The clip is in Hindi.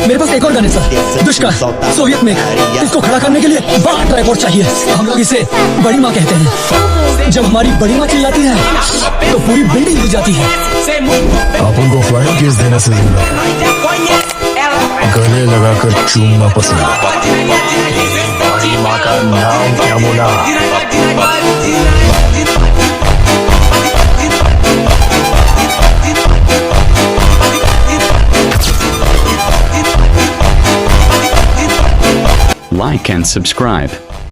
मेरे पास एक और गन है सर, दुष्कर, सोवियत में। इसको खड़ा करने के लिए बड़ा ट्राइपॉड चाहिए। हम लोग इसे बड़ी माँ कहते हैं। जब हमारी बड़ी माँ चिल्लाती है तो पूरी बिल्डिंग हिल जाती है। आप उनको फ्लाइंग किस देने से गले लगाकर चूमना पसंद है। बड़ी माँ का नाम क्या बोला? Like and subscribe.